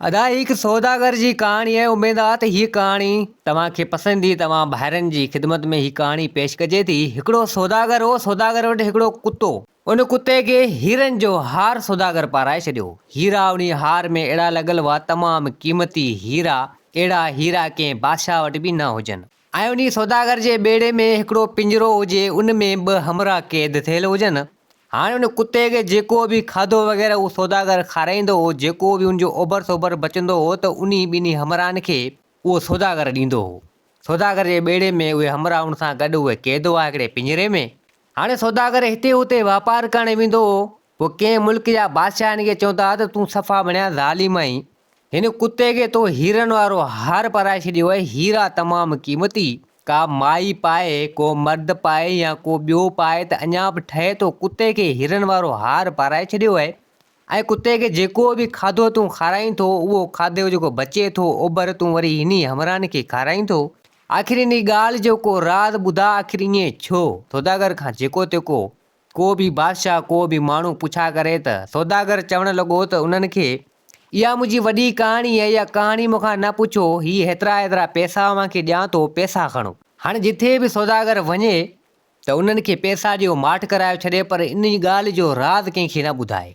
अदा हिक सौदागर जी कहानी है। उम्मीद आहे त हीअ कहानी तव्हांखे पसंदि ईंदी। तव्हां ॿाहिरनि जी ख़िदमत में हीअ कहानी पेश कजे थी। हिकिड़ो सौदागर हो, सौदागर वटि हिकिड़ो कुतो। उन कुते खे हीरनि जो हार सौदागर पाराए छॾियो। हीरा उन हार में अहिड़ा लॻल हुआ, तमामु क़ीमती हीरा। अहिड़ा हीरा कंहिं बादशाह वटि बि न हुजनि। ऐं उन सौदागर जे ॿेड़े में हिकिड़ो पिंजरो हुजे, उन में 2 हमरा क़ैद थियल हुजनि। हाणे उन कुते खे जेको बि खाधो वग़ैरह उहो सौदागर खाराईंदो हो, जेको बि उनजो ओभर सोभर बचंदो हो त उन ॿिन्ही हमराहनि खे उहो सौदागर ॾींदो हो। सौदागर जे ॿेड़े में उहे हमराह उन सां गॾु उहे क़ैद हुआ हिकिड़े पिंजरे में। हाणे सौदागर हिते हुते वापारु करणु वेंदो हो। पोइ कंहिं मुल्क जा बादशाह हिन खे चवंदा त तूं सफ़ा बणिया ज़ालिम आहीं, हिन कुते खे तो हीरनि वारो हार पाराए छॾियो आहे। हीरा तमामु क़ीमती, का माई पाए, को मर्द पाए या को ॿियो पाए त अञा बि ठहे थो। कुते खे हीरनि वारो हार पाराए छॾियो आहे। ऐं कुते खे जेको बि खाधो तूं खाराईं थो, उहो खाधो जेको बचे थो ओभर तूं वरी हिन हमराहनि खे खाराईं थो। आख़िर इन ॻाल्हि जो को राज़ ॿुधा, आख़िर ईअं छो? सौदागर खां जेको तेको को बि बादशाह, को बि माण्हू पुछा करे त सौदागर चवणु लॻो त उन्हनि खे, इहा मुंहिंजी वॾी कहाणी आहे, इहा कहाणी मूंखां न पुछो, हीअ हेतिरा पैसा तव्हांखे ॾियां थो, पैसा खणो। हाणे जिथे बि सौदागर वञे त उन्हनि खे पैसा ॾियो, माठि कराए छॾे, पर इन ॻाल्हि जो राज़ कंहिंखे न ॿुधाए।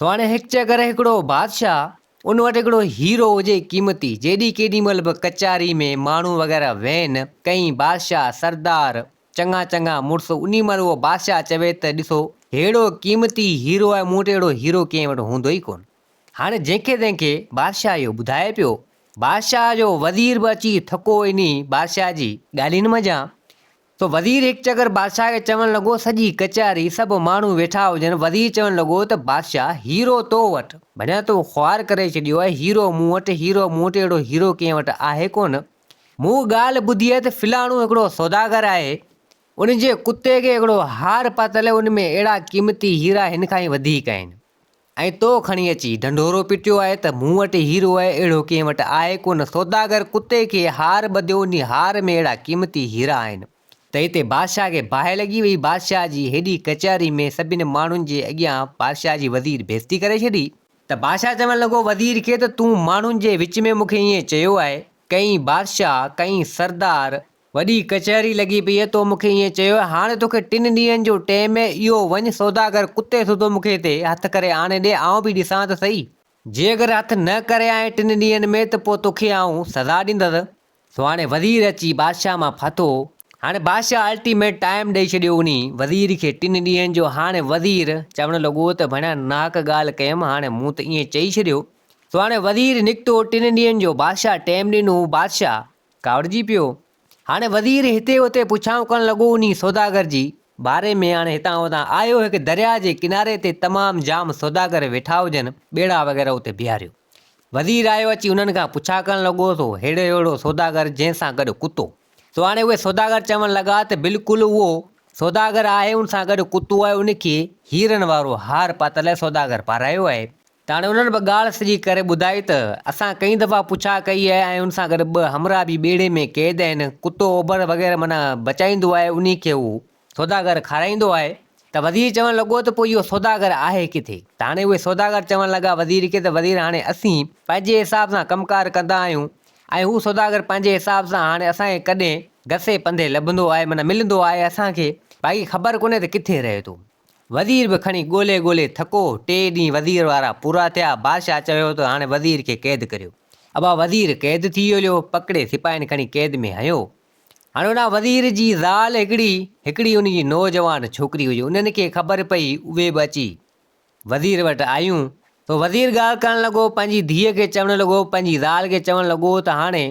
तो हाणे हिकु चकर हिकिड़ो बादशाह, उन वटि हिकिड़ो हीरो हुजे क़ीमती, जेॾी केॾी महिल बि कचारी में माण्हू वग़ैरह वेहनि, कई बादशाह सरदार चङा चङा मुड़ुस, उन महिल उहो बादशाह चवे त ॾिसो अहिड़ो क़ीमती हीरो आहे, मूं वटि अहिड़ो हीरो कंहिं वटि हूंदो ई कोन। हाणे जंहिंखे तंहिंखे बादशाह इहो ॿुधाए पियो। बादशाह जो वज़ीर बि अची थको इन बादशाह जी ॻाल्हियुनि मज़ा। तो वज़ीर हिकु चकर बादशाह खे चवणु लॻो, सॼी कचहरी सभु माण्हू वेठा हुजनि, वज़ीर चवणु लॻो त बादशाह हीरो तो वटि, भञा तो ख़्वार करे छॾियो आहे, हीरो मूं वटि, अहिड़ो हीरो कंहिं वटि आहे कोन। मूं ॻाल्हि ॿुधी आहे त फिलाणो हिकिड़ो सौदागर आहे, उन जे कुते खे हिकिड़ो हार पातल आहे, उन में अहिड़ा क़ीमती हीरा हिन खां ई वधीक आहिनि। ऐं तो खणी अची ढंढोरो पिटियो आहे त मूं वटि हीरो आहे, अहिड़ो कंहिं वटि आहे कोन। सौदागर कुते खे हार ॿधियो, उन हार में अहिड़ा क़ीमती हीरा आहिनि। त हिते बादशाह खे बाहि लॻी वई। बादशाह जी हेॾी कचहरी में सभिनि माण्हुनि जे अॻियां बादशाह जी वज़ीर बेइज़ती करे छॾी। त बादशाह चवणु लॻो वज़ीर खे त तूं माण्हुनि जे विच में मूंखे ईअं चयो आहे, कई बादशाह, कई सरदार, वॾी कचहरी लॻी पई आहे, तो मूंखे ईअं चयो आहे। हाणे तोखे 3 ॾींहंनि जो टाइम आहे, इहो वञ सौदागर कुते सुधो मूंखे हिते हथु करे आणे ॾे, आउं बि ॾिसां त सही। जे अगरि हथु न करे आए 3 ॾींहंनि में त पोइ तोखे आउं सज़ा ॾींदुसि। सो हाणे वज़ीर अची बादशाह मां फाथो। हाणे बादशाह अल्टीमेट टाइम ॾेई छॾियो उन वज़ीर खे 3 ॾींहंनि जो। हाणे वज़ीर चवणु लॻो त भणा नाक ॻाल्हि कयमि, हाणे मूं त ईअं चई छॾियो। सो हाणे वज़ीर निकितो, 3 ॾींहंनि जो बादशाह टाइम ॾिनो। बादशाह कावड़जी पियो। हाणे वज़ीर हिते हुते पुछाऊं करणु लॻो उन सौदागर जी बारे में। हाणे हितां हुतां आयो, हिकु दरिया जे किनारे ते तमामु जाम सौदागर वेठा हुजनि, ॿेड़ा वग़ैरह उते बीहारियो। वज़ीर आयो, अची उन्हनि खां पुछा करणु लॻो तो अहिड़ो सौदागर जंहिंसां गॾु कुतो। सो हाणे उहे सौदागर चवणु लॻा त बिल्कुलु उहो सौदागर आहे, उन सां गॾु कुतो आहे, उनखे हीरनि वारो हार पातल आहे, सौदागर पारायो आहे। त हाणे उन्हनि बि ॻाल्हि सॼी करे ॿुधाई त असां कई दफ़ा पुछा कई आहे, ऐं उन सां गॾु 2 हमराह बि ॿेड़े में क़ैद आहिनि। कुतो ओभर वग़ैरह माना बचाईंदो आहे, उन खे उहो सौदागर खाराईंदो आहे। त वज़ीर चवणु लॻो त पोइ इहो सौदागर आहे किथे? त हाणे उहे सौदागर चवणु लॻा वज़ीर खे त वज़ीर हाणे असीं पंहिंजे हिसाब सां कमकार कंदा आहियूं, ऐं हू सौदागर पंहिंजे हिसाब सां। हाणे असांखे कॾहिं घसे पंधे लभंदो आहे, माना मिलंदो आहे असांखे, बाक़ी ख़बर कोन्हे त किथे रहे थो। वज़ीर बि खणी ॻोल्हे थको। 3 ॾींहं वज़ीर वारा पूरा थिया। बादशाह चयो त हाणे वज़ीर खे क़ैद करियो। अबा वज़ीर क़ैद थी वियो, पकिड़े सिपाहियुनि खणी क़ैद में हयो। हाणे उन वज़ीर जी ज़ाल हिकिड़ी उन जी नौजवान छोकिरी हुई। उन्हनि खे ख़बर पई, उहे बि अची वज़ीर वटि आयूं। तो वज़ीर ॻाल्हि करणु लॻो, पंहिंजी धीअ खे चवणु लॻो, पंहिंजी ज़ाल खे चवणु लॻो त हाणे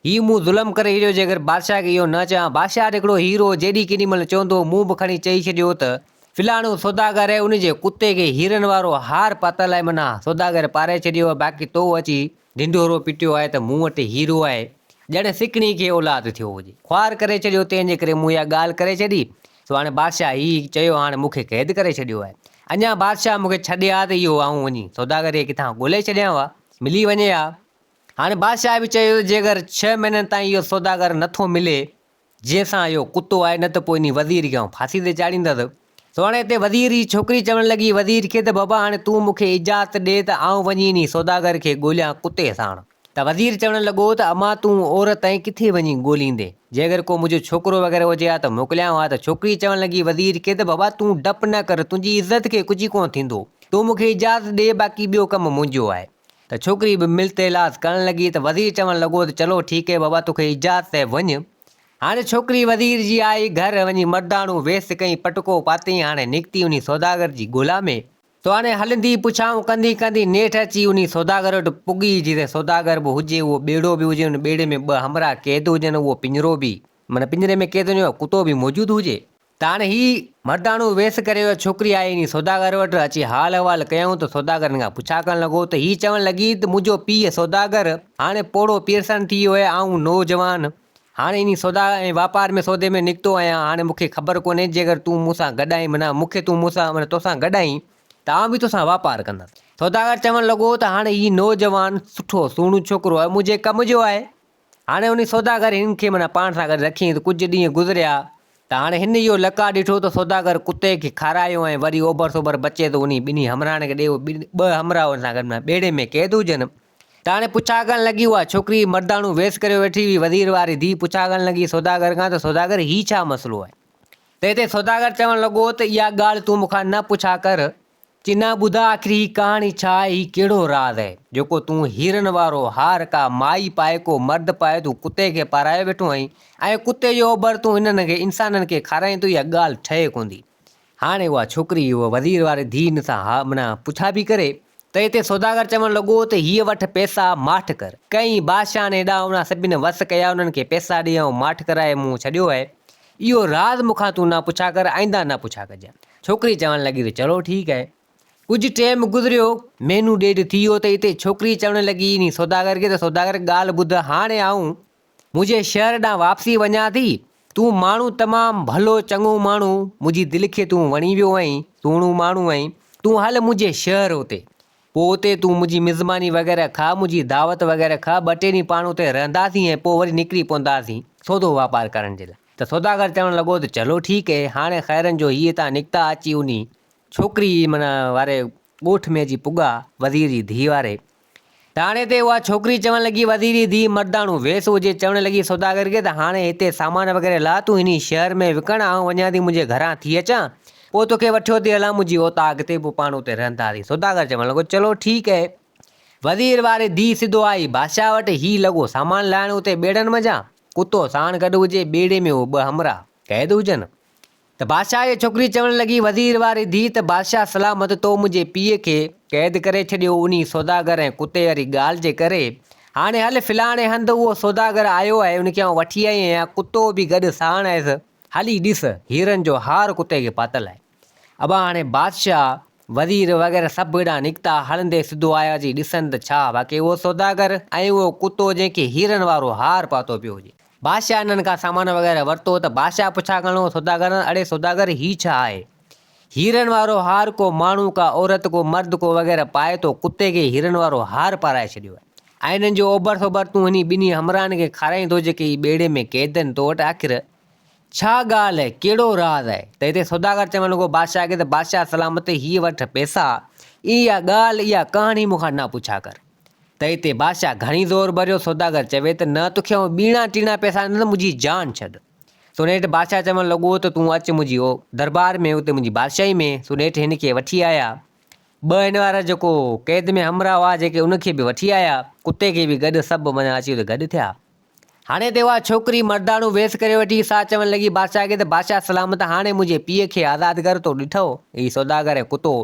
हीउ मूं ज़ुल्म करे छॾियो, जे अगरि बादशाह खे इहो न चवां। बादशाह हिकिड़ो हीरो जेॾी केॾी महिल चवंदो, मूं बि खणी चई छॾियो त फिलाणो सौदागर आहे, उन जे कुते खे हीरनि वारो हार पातल आहे, माना सौदागर पारे छॾियो आहे। बाक़ी तो अची ढिंढोरो पिटियो आहे त मूं वटि हीरो आहे, ॼण सिकड़ी खे औलाद थियो हुजे, ख़्वार करे छॾियो, तंहिंजे करे मूं इहा ॻाल्हि करे छॾी। सो हाणे बादशाह हीउ चयो, हाणे मूंखे क़ैद करे छॾियो आहे। अञा बादशाह मूंखे छॾे आ त इहो आऊं वञी सौदागर खे किथां ॻोल्हे छॾियां हा, मिली वञे हा। हाणे बादशाह बि चयो जे अगरि 6 महीननि ताईं इहो सौदागर नथो मिले जंहिंसां इहो कुतो आहे, न त पोइ इन वज़ीर खे आऊं फांसी ते चाढ़ींदुसि। सो हाणे हिते वज़ीर जी छोकिरी चवणु लॻी वज़ीर खे त बाबा हाणे तूं मूंखे इजाज़त ॾे त आउं वञी नी सौदागर खे ॻोल्हियां कुते साण। त वज़ीर चवणु लॻो त अमा तूं औरत ऐं किथे वञी ॻोल्हींदे, जे अगरि को मुंहिंजो छोकिरो वग़ैरह हुजे हा त मोकिलियांव हा। त छोकिरी चवणु लॻी वज़ीर खे त बाबा तूं डपु न कर, तुंहिंजी इज़त खे कुझु कोन थींदो, तूं मूंखे इजाज़त ॾे, बाक़ी ॿियो कमु मुंहिंजो आहे। त छोकिरी बि मिलते इलाज करणु लॻी त वज़ीर चवणु लॻो त चलो ठीकु है बाबा, तोखे इजाज़त है, वञु। हाणे छोकिरी वज़ीर जी आई, घर वञी मर्दाणो वेस कई, पटको पातई, हाणे निकिती उन सौदागर जी ॻोल्हा में। तो हाणे हलंदी पुछाऊं कंदी कंदी नेठि अची उन सौदागर वटि पुॻी, जिते सौदागर बि हुजे, उहो ॿेड़ो बि हुजे, उन ॿेड़े में ॿ हमरा क़ैद हुजनि, उहो पिंजरो बि माना पिंजरे में क़ैद हुजे, कुतो बि मौजूदु हुजे। त हाणे ही मर्दाणो वेस करे छोकिरी आई नी सौदागर वटि, अची हाल अहिवाल कयऊं त सौदागर खां पुछा करणु लॻो त हीअ चवणु लॻी त मुंहिंजो पीउ सौदागर हाणे पोड़ो पीरसण थी वियो आहे, ऐं नौजवान हाणे इन सौदा ऐं वापार में सौदे में निकितो आहियां। हाणे मूंखे ख़बर कोन्हे, जे अगरि तूं मूंसां गॾु आहीं, माना मूंखे तूं मूंसां माना तोसां गॾु आहीं त आउं बि तोसां वापारु कंदुसि। सौदागर चवणु लॻो त हाणे हीउ नौजवान सुठो सुहिणो छोकिरो आहे, मुंहिंजे कम जो आहे। हाणे उन सौदागर हिन खे माना पाण सां गॾु रखी, त कुझु ॾींहं गुज़रिया त हाणे हिन इहो लका ॾिठो त सौदागर कुते खे खारायो ऐं वरी ओभर सोभर बचे त उन ॿिन्ही हमराहनि खे ॾे, ॿ हमरा हुन सां गॾु ॿेड़े में क़ैद हुजनि। त हाणे पुछा करणु लॻी, उहा छोकिरी मर्दाणो वेस करे वेठी हुई, वज़ीर वारी धीउ पुछा करणु लॻी सौदागर खां त सौदागर हीउ छा मसइलो आहे। त हिते सौदागर चवणु लॻो त इहा ॻाल्हि तूं मूंखां न पुछा कर, चिना ॿुधा आख़िर ही कहाणी छा आहे, ही कहिड़ो राज़ आहे जेको तूं हीरनि वारो हार का माई पाए को मर्द पाए तूं कुते खे पाराए वेठो आहीं, ऐं कुते जो ओभर तूं हिननि खे इंसाननि खे खाराईं तूं, इहा ॻाल्हि ठहे कोन थी। हाणे उहा छोकिरी उहा वज़ीर वारी धीउ सां माना पुछा बि करे त हिते सौदागर चवणु लॻो त हीअ वठि पैसा माठ कर। कई बादशाह ने हेॾा हुन सभिनि वस कया, उन्हनि खे पैसा ॾे ऐं माठ कराए मूं छॾियो आहे, इहो राज़ मूंखां तूं न पुछा कर, आईंदा न पुछा कजांइ। छोकिरी चवणु लॻी त चलो ठीकु आहे। कुझु टाइम गुज़रियो, महीनो ॾेढ थी वियो, त हिते छोकिरी चवणु लॻी नी सौदागर खे त सौदागर ॻाल्हि ॿुध, हाणे आऊं मुंहिंजे शहर ॾांहुं वापसी वञा थी, तूं माण्हू तमामु भलो चङो माण्हू, मुंहिंजी दिलि खे तूं वणी वियो आहीं, सुहिणो माण्हू आहीं, तूं हल मुंहिंजे शहर उते, पोइ उते तूं मुंहिंजी मिज़मानी वग़ैरह खा, मुंहिंजी दावत वग़ैरह खा, ॿ टे ॾींहं पाण उते रहंदासीं ऐं पोइ वरी निकिरी पवंदासीं सौदो वापारु करण जे लाइ। त सौदागर चवणु लॻो त चलो ठीकु है। हाणे ख़ैरनि जो हीअ तां निकिता अची उन छोकिरी माना वारे ॻोठ में अची पुॻा, वज़ीर जी धीउ वारे। त हाणे हिते उहा छोकिरी चवणु लॻी, वज़ीर जी धीउ मर्दाणो वेस हुजे, चवणु लॻी सौदागर खे त हाणे हिते सामान वग़ैरह ला, तूं हिन शहर में विकण, आउं वञा थी मुंहिंजे घरां थी अचां, पोइ तोखे वठियो थी हलां मुंहिंजी ओता अॻिते, पोइ पाण उते रहंदासीं। सौदागर चवणु लॻो चलो ठीकु है। वज़ीर वारी धीउ सिधो आई बादशाह वटि, हीउ लॻो सामान लाइण उते ॿेड़नि मज़ा, कुतो साण गॾु हुजे, ॿेड़े में उहो ॿ हमरा क़ैद हुजनि। त बादशाह जी छोकिरी चवणु लॻी वज़ीर वारी धीउ त बादशाह सलामत, तो मुंहिंजे पीउ खे क़ैद करे छॾियो उन सौदागर ऐं कुते वारी ॻाल्हि जे करे। हाणे हल फिलाणे हंधि उहो सौदागर आयो आहे, उनखे आउं वठी आई आहियां, कुतो बि गॾु साण आयसि, हली ॾिस हीरनि जो हार कुते खे पातल आहे। अबा हाणे बादशाह वज़ीर वग़ैरह सभु हेॾा निकिता, हलंदे सिधो आया जी ॾिसनि त छा बाक़ी उहो सौदागर ऐं उहो कुतो जंहिंखे हीरनि वारो हार पातो पियो हुजे। बादशाह हिननि खां सामान वग़ैरह वरितो त बादशाह पुछा करणो सौदागर, अड़े सौदागर हीउ छा आहे, हीरनि वारो हार को माण्हू का औरत को मर्द को वग़ैरह पाए थो, कुते खे हीरनि वारो हार पाराए छॾियो आहे, ऐं हिननि जो ओभर सोभर तूं हिन ॿिन्ही हमराहनि खे खाराईंदो जेके ही ॿेड़े में क़ैद आहिनि तो वटि, आख़िर छा ॻाल्हि आहे, कहिड़ो राज़ आहे। त हिते सौदागर चवणु लॻो बादशाह खे त बादशाह सलामत, हीअ वठि पैसा, इहा ॻाल्हि इहा कहाणी मूंखां न पुछा कर। त हिते बादशाह घणी ज़ोर भरियो, सौदागर चवे त न तोखे आउं ॿीणा टीणा पैसा न, मुंहिंजी जान छॾ। सो नेठि बादशाह चवणु लॻो त तूं अचु मुंहिंजी दरबार में, उते मुंहिंजी बादशाही में। सो नेठि हिन खे वठी आया, ॿ हिन वारा जेको क़ैद में हमरा हुआ जेके, उनखे बि वठी आया, कुते खे बि गॾु, सभु माना अची उते गॾु थिया। हाणे ते उहा छोकिरी मर्दाणो वेस करे वठी, सा चवणु लॻी बादशाह खे त बादशाह सलामत, हाणे मुंहिंजे पीउ खे आज़ादु कर, तो ॾिठो ही सौदागर ऐं कुतो।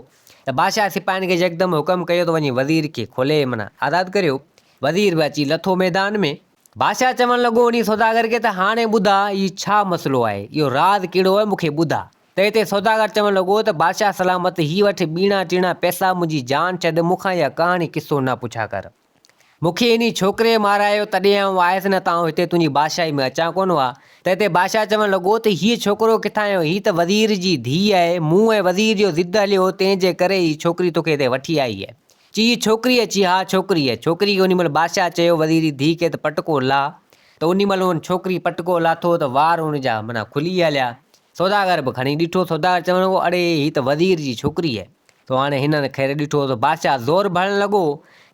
त बादशाह सिपाहियुनि खे यकदमि हुकम कयो त वञी वज़ीर खे खोले माना आज़ादु करियो। वज़ीर बि अची लथो मैदान में। बादशाह चवणु लॻो उन सौदागर खे त हाणे ॿुधा हीउ छा मसइलो आहे, इहो राज़ कहिड़ो आहे, मूंखे ॿुधा। त हिते सौदागर चवणु लॻो त बादशाह सलामत, हीअ वठि ॿीणा टीणा पैसा, मुंहिंजी जान छॾ, मूंखां इहा कहाणी किसो न पुछा कर। मूंखे इन छोकिरे मारायो तॾहिं आउं आयुसि न, तां हिते तुंहिंजी बादशाही में अचां कोन हा। त हिते बादशाह चवणु लॻो त हीअ छोकिरो किथां आयो, हीअ त वज़ीर जी धीउ आहे, मूं ऐं वज़ीर जो ज़िद हलियो, तंहिंजे करे ही छोकिरी तोखे हिते वठी आई आहे। चई छोकिरी अची, हा छोकिरी आहे। छोकिरी खे उन महिल बादशाह चयो वज़ीर जी धीउ खे त पटको ला, त उन महिल उन छोकिरी पटको लाथो त वार हुन जा माना खुली हलिया, सौदागर बि खणी ॾिठो। सौदागर चवणु लॻो अड़े हीअ त वज़ीर जी छोकिरी आहे। तो हाणे हिननि ख़ैर ॾिठो त बादशाह ज़ोर भरणु लॻो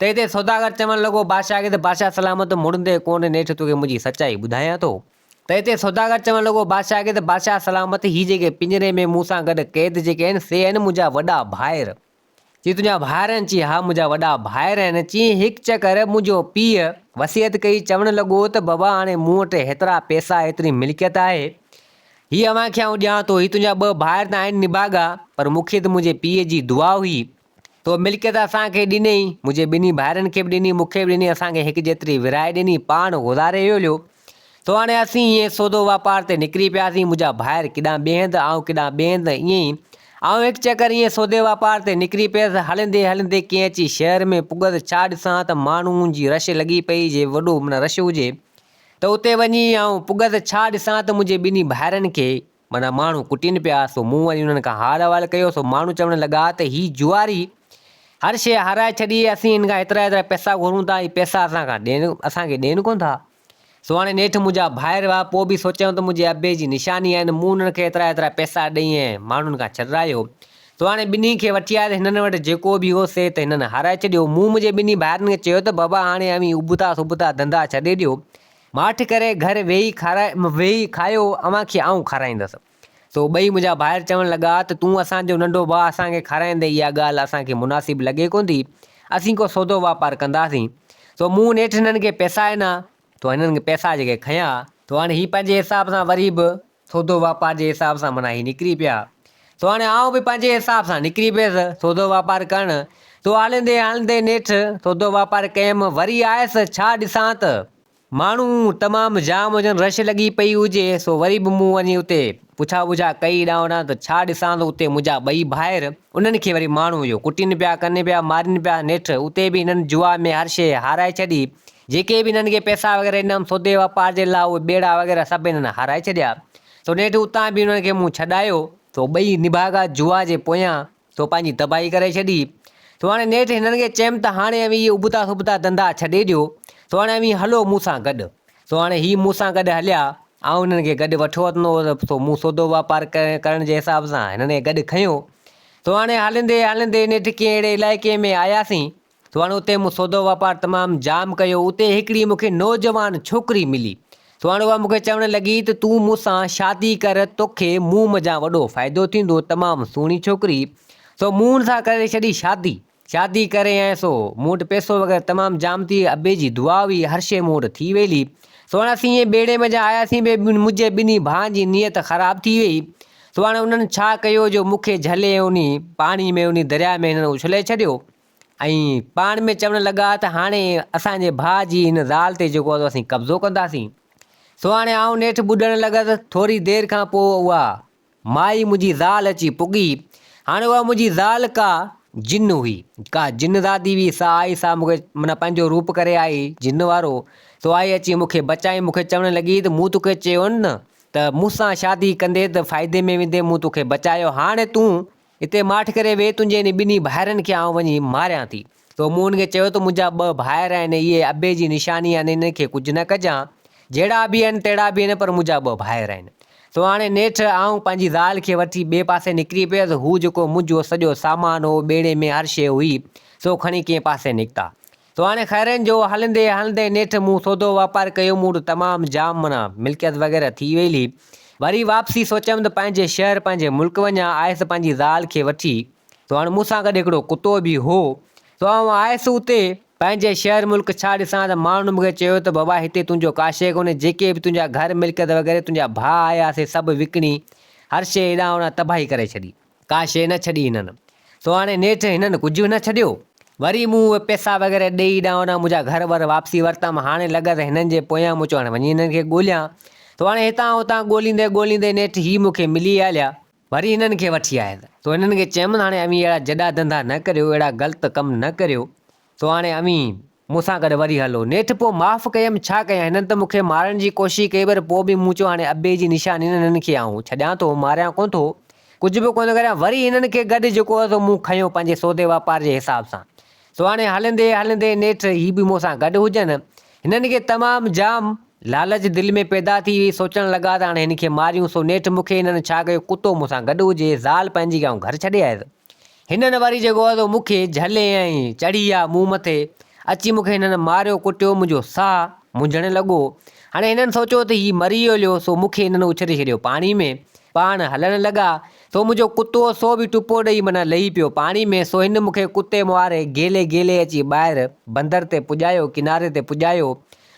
त हिते सौदागर चवणु लॻो बादशाह खे त बादशाह सलामत मुड़ंदे कोन नेठि तोखे मुंहिंजी सचाई ॿुधायां थो। त हिते सौदागर चवणु लॻो बादशाह खे त बादशाह सलामत हीअ जेके पिंजरे में मूं सां गॾु क़ैद जेके आहिनि से आहिनि मुंहिंजा वॾा भाइर। चई तुंहिंजा भाइर आहिनि? चई हा मुंहिंजा वॾा भाइर आहिनि। चई हिकु चकर मुंहिंजो पीउ वसियत कई चवणु लॻो त बाबा हाणे मूं वटि हेतिरा पैसा हेतिरी मिल्कियत आहे, हीअ अव्हांखे आउं ॾियां थो, हीअ तुंहिंजा 2 भाइर त आहिनि निभागा, पर मूंखे त मुंहिंजे पीउ जी दुआ हुई तो मिल्कियत असांखे ॾिनई, मुंहिंजे 2 भाइरनि खे बि ॾिनी, मूंखे बि ॾिनी, असांखे हिकु जेतिरी विराए ॾिनी, पाण गुज़ारे वियो। तो हाणे असीं ईअं सौदो वापार ते निकिरी पियासीं, मुंहिंजा भाइर केॾां ॿिए हंधि ऐं केॾां ॿिए हंधि, ईअं ई ऐं हिकु चकर ईअं सौदे वापार ते निकिरी पियसि। हलंदे हलंदे कीअं अची शहर में पुॻसि, छा ॾिसां त माण्हुनि जी रश लॻी पई, जे वॾो माना रश हुजे त उते वञी ऐं पुॻसि, छा ॾिसां त मुंहिंजे 2 भाइरनि खे माना माण्हू कुटीनि पिया। सो मूं वरी उन्हनि खां हाल अहिवाल कयो। सो माण्हू चवणु लॻा त हीअ जुआरी हर शइ हाराए छॾी, असीं हिन खां हेतिरा पैसा घुरूं था, हीअ पैसा असांखे ॾियनि कोन था। सो हाणे नेठि मुंहिंजा भाइर हुआ, पोइ बि सोचियऊं त मुंहिंजे अबे जी निशानी आहिनि, मूं उन्हनि खे हेतिरा पैसा ॾेई ऐं माण्हुनि खां छॾायो। तो हाणे 2 खे वठी आया त हिननि वटि जेको बि हो से त हिननि हाराए छॾियो। मूं मुंहिंजे 2 भाइरनि खे चयो त बाबा हाणे अवी उबता सुबता धंधा छॾे ॾियो, माठ करे घर वेही खायो, अव्हांखे आउं खाराईंदुसि। सो 2 मुंहिंजा भाइर चवणु लॻा त तूं असांजो नंढो भाउ असांखे खाराईंदे, इहा ॻाल्हि असांखे मुनासिबु लॻे कोन थी, असीं को सौदो वापारु कंदासीं। सो मूं नेठि हिननि खे पैसा आहिनि तो हिननि खे पैसा जेके खयां। तो हाणे हीअ पंहिंजे हिसाब सां वरी बि सौदो वापार जे हिसाब सां माना हीअ निकिरी पिया। तो हाणे आउं बि पंहिंजे हिसाब सां निकिरी पियुसि सौदो वापारु करणु। तो हलंदे हलंदे नेठि सौदो वापारु कयमि, वरी आयसि, छा ॾिसां त माण्हू तमामु जाम हुजनि, रश लॻी पई हुजे। सो वरी बि मूं वञी उते पुछा कई ॾांहुं त छा ॾिसां त उते मुंहिंजा 2 भाइर, उन्हनि खे वरी माण्हू इहो कुटीनि पिया, कनि पिया, मारीनि पिया। नेठि उते बि हिननि जुआ में हर शइ हाराए छॾी, जेके बि हिननि खे पैसा वग़ैरह ॾिनमि सौदे वापार जे लाइ, उहे ॿेड़ा वग़ैरह सभु हिननि हाराए छॾिया। सो नेठि उतां बि हुननि खे मूं छॾायो। तो 2 निभागा जुआ जे पोयां तो पंहिंजी तबाही करे छॾी। तो हाणे नेठि हिननि खे चयमि त हाणे अवी इहे उबता सुबता धंधा छॾे ॾियो, तो हाणे अवी हलो मूं सां गॾु। सो हाणे हीअ मूं सां गॾु हलिया, ऐं हिननि खे गॾु वठो वञिणो हो। सो मूं सौदो वापारु करण जे हिसाब सां हिननि खे गॾु खयो। तो हाणे हलंदे हलंदे नेठि कंहिं अहिड़े इलाइक़े में आयासीं, तो हाणे उते मूं सौदो वापारु तमामु जाम कयो। उते हिकिड़ी मूंखे नौजवान छोकिरी मिली। तो हाणे उहा मूंखे चवणु लॻी त तूं मूंसां शादी कर, तोखे मूं मज़ा वॾो फ़ाइदो थींदो, तमामु सुहिणी छोकिरी। सो मूं हुन सां करे छॾी शादी करे ऐं सो मूं वटि पैसो वग़ैरह तमामु जाम थी, अबे जी दुआ हुई, हर शइ मूं वटि थी वेली। सो हाणे असीं ईअं ॿेड़े में आयासीं, मुंहिंजे 2 भाउनि जी नियत ख़राबु थी वई। सो हाणे उन्हनि छा कयो जो मूंखे झले उन पाणी में, उन दरिया में हिननि उछले छॾियो ऐं पाण में चवणु लॻा त हाणे असांजे भाउ जी हिन ज़ाल ते जेको आहे असीं कब्ज़ो कंदासीं। सो हाणे आउं नेठि ॿुधणु लॻसि। थोरी देरि खां पोइ उहा माई मुंहिंजी ज़ाल अची पुॻी। हाणे उहा मुंहिंजी ज़ाल का जिन हुई, का जिन दादी हुई। सा आई, सा मूंखे माना पंहिंजो रूप करे आई जिन वारो। सो आई अची मूंखे बचाई, मूंखे चवणु लॻी त मूं तोखे चयो न त मूंसां शादी कंदे त फ़ाइदे में वेंदे, मूं तोखे बचायो, हाणे तूं हिते माठि करे वेह, तुंहिंजे इन 2 भाइरनि खे आउं वञी मारियां थी। तो मूं हुनखे चयो त मुंहिंजा 2 भाइर आहिनि, इहे अबे जी निशानी आहिनि, इन्हनि खे कुझु न कजां, जहिड़ा बि आहिनि तहिड़ा बि आहिनि, पर मुंहिंजा 2 भाइर आहिनि। सो हाणे नेठि आउं पंहिंजी ज़ाल खे वठी ॿिए पासे निकिरी पियुसि। हू जेको मुंहिंजो सॼो सामान हो, ॿेड़े में हर शइ हुई, सो खणी कंहिं पासे निकिता। सो हाणे ख़ैरनि जो हलंदे हलंदे नेठि मूं सौदो वापारु कयो, मूं वटि तमामु जाम माना मिल्कियत वग़ैरह थी वेली। वरी वापसी सोचियमि त पंहिंजे शहर पंहिंजे मुल्क वञा, आयसि पंहिंजी ज़ाल खे वठी। तो हाणे मूंसां गॾु हिकिड़ो कुतो बि हो। तो आउं आयसि उते पंहिंजे शहर मुल्क, छा ॾिसां त माण्हुनि मूंखे चयो त बाबा हिते तुंहिंजो का शइ कोन्हे, जेके बि तुंहिंजा घर मिल्कियत वग़ैरह तुंहिंजा भाउ आयासीं सभु विकिणी, हर शइ हेॾां होॾां तबाही करे छॾी, का शइ न छॾी हिननि। सो हाणे नेठि हिननि कुझु न छॾियो। वरी मूं उहे पैसा वग़ैरह ॾेई ॾांहुं होॾां मुंहिंजा घर वर वापसी वरितमि। हाणे लॻसि हिननि जे पोयां मूं चयो हाणे वञी हिननि खे ॻोल्हियां। तो हाणे हितां हुतां ॻोल्हींदे नेठि हीअ मूंखे मिली हलिया। वरी हिननि खे वठी आयसि। तो हिननि खे चयमि हाणे अवी अहिड़ा जॾा धंधा न करियो, अहिड़ा ग़लति कमु न करियो। तो हाणे अवी मूंसां गॾु वरी हलो। नेठि पोइ माफ़ु कयमि, छा कयां, हिननि त मूंखे मारण जी कोशिशि कई, पर पोइ बि मूं चयो हाणे अबे जी निशानी हिननि खे आउं छॾियां थो, मारियां कोन थो, कुझु बि कोन करियां। वरी हिननि खे गॾु जेको आहे मूं खयो पंहिंजे सौदे वापार जे हिसाब सां। सो हाणे हलंदे हलंदे नेठि हीअ बि मूंसां गॾु हुजनि, हिननि खे तमामु जाम लालच दिलि में पैदा थी हुई, सोचणु लॻा त हाणे हिन खे मारियूं। सो नेठि मूंखे हिननि छा कयो, कुतो मूंसां गॾु हुजे, ज़ाल पंहिंजी आऊं घर छॾे आयुसि। हिननि वरी जेको आहे तो मूंखे झले ऐं चढ़ी विया मूं मथे, अची मूंखे हिननि मारियो कुटियो, मुंहिंजो साहु मुंझणु लॻो। हाणे हिननि सोचियो त हीउ मरी वियो, सो मूंखे हिननि उछले छॾियो पाणी में। पाण हलणु लॻा, सो मुंहिंजो कुतो सो बि टुपो ॾेई माना लही पियो पाणी में। सो हिन मूंखे कुते मारे गेले गेले अची ॿाहिरि बंदर ते पुॼायो, किनारे ते पुॼायो।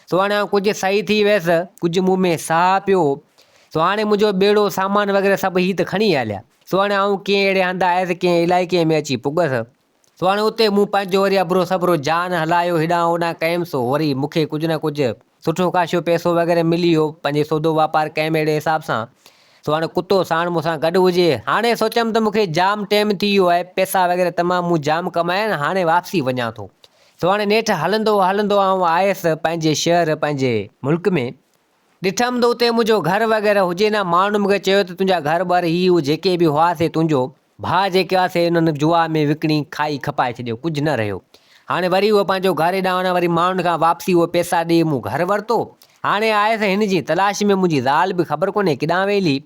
सो हाणे कुझु सही थी वियसि, कुझु मूं में साहु पियो। सो हाणे मुंहिंजो ॿेड़ो सामान वग़ैरह सभु हीअ त खणी हलिया। सो हाणे आऊं कंहिं अहिड़े हंधि आयुसि, कंहिं इलाइक़े में अची पुॻसि। सो हाणे उते मूं पंहिंजो वरी अबरो सबरो जान हलायो, हेॾां होॾां कयुमि। सो वरी मूंखे कुझु न कुझु सुठो ख़ासो पैसो वग़ैरह मिली वियो, पंहिंजे सौदो वापारु कयुमि अहिड़े हिसाब सां। सो हाणे कुतो साण मूंसां गॾु हुजे। हाणे सोचियमि त मूंखे जाम टाइम थी वियो आहे, पैसा वग़ैरह तमामु मूं जाम कमाया आहिनि, हाणे वापसी वञा थो। सो हाणे नेठि हलंदो हलंदो आऊं आयुसि पंहिंजे शहर, पंहिंजे मुल्क में। ॾिठमि त उते मुंहिंजो घरु वग़ैरह हुजे न। माण्हू मूंखे चयो त तुंहिंजा घर ॿार ही जेके बि हुआसीं, तुंहिंजो भाउ जेके हुआसीं, हुननि जुआ में विकिणी खाई खपाए छॾियो, कुझु न रहियो। हाणे वरी उहो पंहिंजो घरु हेॾां होॾां वरी माण्हुनि खां वापसी उहो पैसा ॾेई मूं घरु वरितो। हाणे आयुसि हिन जी तलाश में, मुंहिंजी ज़ाल बि ख़बर कोन्हे किॾां वेली।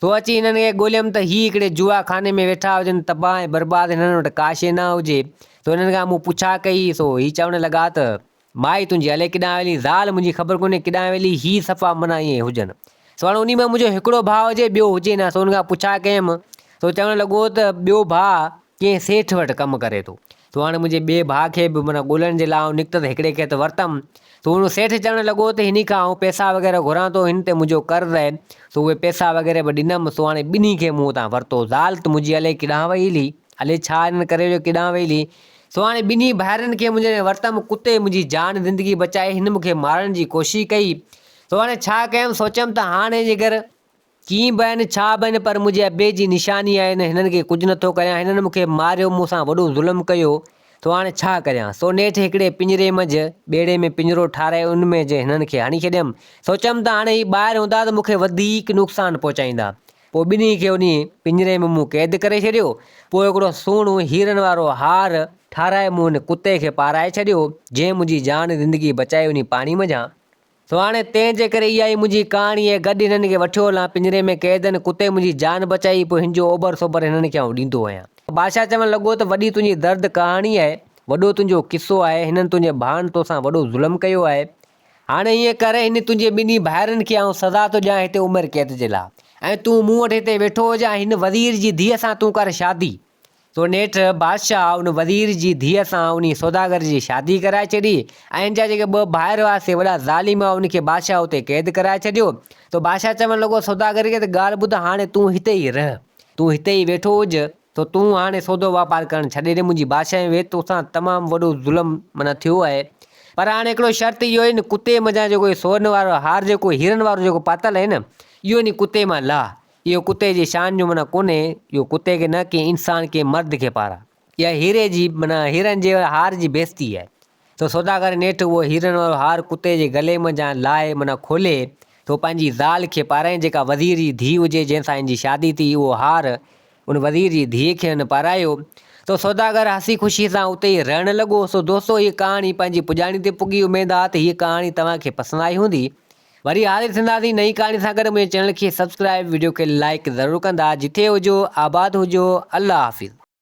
तो अची हिननि खे ॻोल्हियमि त हीअ हिकिड़े जुआ खाने में वेठा हुजनि, तबाह ऐं बर्बादु, हिननि वटि का शइ न हुजे। सो हिननि खां मूं पुछा कई, सो हीअ चवणु लॻा त माई तुंहिंजी हले किॾां वेली, ज़ाल मुंहिंजी ख़बर कोन्हे किॾां वेली, ही सफ़ा माना ईअं हुजनि। सो हाणे उन में मुंहिंजो हिकिड़ो भाउ हुजे, ॿियो हुजे न। सो हुन खां पुछा कयमि, सो चवणु लॻो त ॿियो भाउ कंहिं सेठ वटि कमु करे थो। सो हाणे मुंहिंजे ॿिए भाउ खे बि माना ॻोल्हण जे लाइ निकितसि, हिकिड़े खे त वरितमि। सो हुन सेठ चवणु लॻो त हिन खां आऊं पैसा वग़ैरह घुरां थो, हिन ते मुंहिंजो कर्ज़ु आहे। सो उहे पैसा वग़ैरह बि ॾिनमि। सो हाणे ॿिन्ही खे मूं हुतां वरितो। ज़ाल त मुंहिंजी हले किॾां वईली, हले छा हिन करे जो किॾां वईली। सो हाणे ॿिन्ही भाइरनि खे मुंहिंजे वरितमि, कुते मुंहिंजी जान ज़िंदगी बचाई, हिन मूंखे मारण जी कोशिशि कई। सो हाणे छा कयमि, सोचियमि त हाणे जेकर कीअं बि आहिनि, छा बि आहिनि, पर मुंहिंजे अॿे जी निशानी आहे, हिननि खे कुझु नथो करियां। हिननि मूंखे मारियो, मूंसां वॾो ज़ुल्म कयो। सो हाणे छा करियां। सो नेठि हिकिड़े पिंजरे मंझि, ॿेड़े में पिंजरो ठाराए, उन में जे हिननि खे हणी छॾियमि। सोचियमि त हाणे ही ॿाहिरि हूंदा त मूंखे वधीक नुक़सानु पहुचाईंदा। पोइ ॿिन्ही खे उन पिंजरे में मूं क़ैद करे छॾियो। पोइ हिकिड़ो सुहिणो हीरनि वारो हार ठाराए मूं हुन कुते खे पाराए छॾियो, जंहिं मुंहिंजी जान ज़िंदगी बचाई उन पाणी मंझां। सो हाणे तंहिंजे करे इहा ई मुंहिंजी कहाणी आहे। गॾु हिननि खे वठी हलां पिंजरे में क़ैद, कुते मुंहिंजी जान बचाई, पोइ हिन जो ओभर सोभर हिननि खे आउं ॾींदो आहियां। बादशाह चवणु लॻो त वॾी तुंहिंजी दर्द कहाणी आहे, वॾो तुंहिंजो किस्सो आहे, हिननि तुंहिंजे भाउनि तोसां वॾो ज़ुल्म कयो आहे। हाणे ईअं करे हिन तुंहिंजे ॿिन्ही भाइरनि खे आउं सज़ा थो ॾियां हिते उमिरि क़ैद जे लाइ, ऐं तूं मूं वटि हिते वेठो हुजां, हिन वज़ीर जी धीअ सां तूं कर शादी। सो नेठि बादशाह उन वज़ीर जी धीअ सां उन सौदागर जी शादी कराए छॾी, ऐं हिन जा जेके ॿ भाइर हुआसीं वॾा ज़ालिम, उनखे बादशाह उते क़ैद कराए छॾियो। तो बादशाह चवणु लॻो सौदागर खे त ॻाल्हि ॿुध, हाणे तूं हिते ई रह, तूं हिते ई वेठो हुज। तो तूं हाणे सौदो वापारु करणु छॾे ॾे, मुंहिंजी बादशाह में तोसां तमामु वॾो ज़ुल्म माना थियो आहे। पर हाणे हिकिड़ो शर्त इहो आहे न, कुते मज़ा जेको सोन वारो हार, जेको हीरनि वारो जेको पातल आहे न, इहो नी कुते मां लाह। इहो कुते जी शान जो माना कोन्हे, इहो कुते खे न, कंहिं इंसान के मर्द खे पारां। इहा हीरे जी माना हीरनि जे हार जी बेइज़ती आहे। तो सौदागर नेठि उहो हीरनि वारो हार कुते जे गले मंझां लाहे माना खोले, तो पंहिंजी ज़ाल खे पाराए, जेका वज़ीर जी धीउ हुजे, जंहिंसां हिन जी शादी थी, उहो हार उन वज़ीर जी धीअ खे हुन पारायो। तो सौदागर हसी ख़ुशी सां उते ई रहणु लॻो। सो दोस्तो, हीअ कहाणी पंहिंजी पुॼाणी ते पुॻी। उमेद आहे त हीअ कहाणी तव्हांखे पसंदि आई हूंदी। वरी हाज़िर थींदासीं नई कहाणी सां गॾु। मुंहिंजे चैनल खे सब्सक्राइब, वीडियो खे लाइक ज़रूरु कंदा। जिथे हुजो, आबाद हुजो। अल्लाह हाफ़िज़।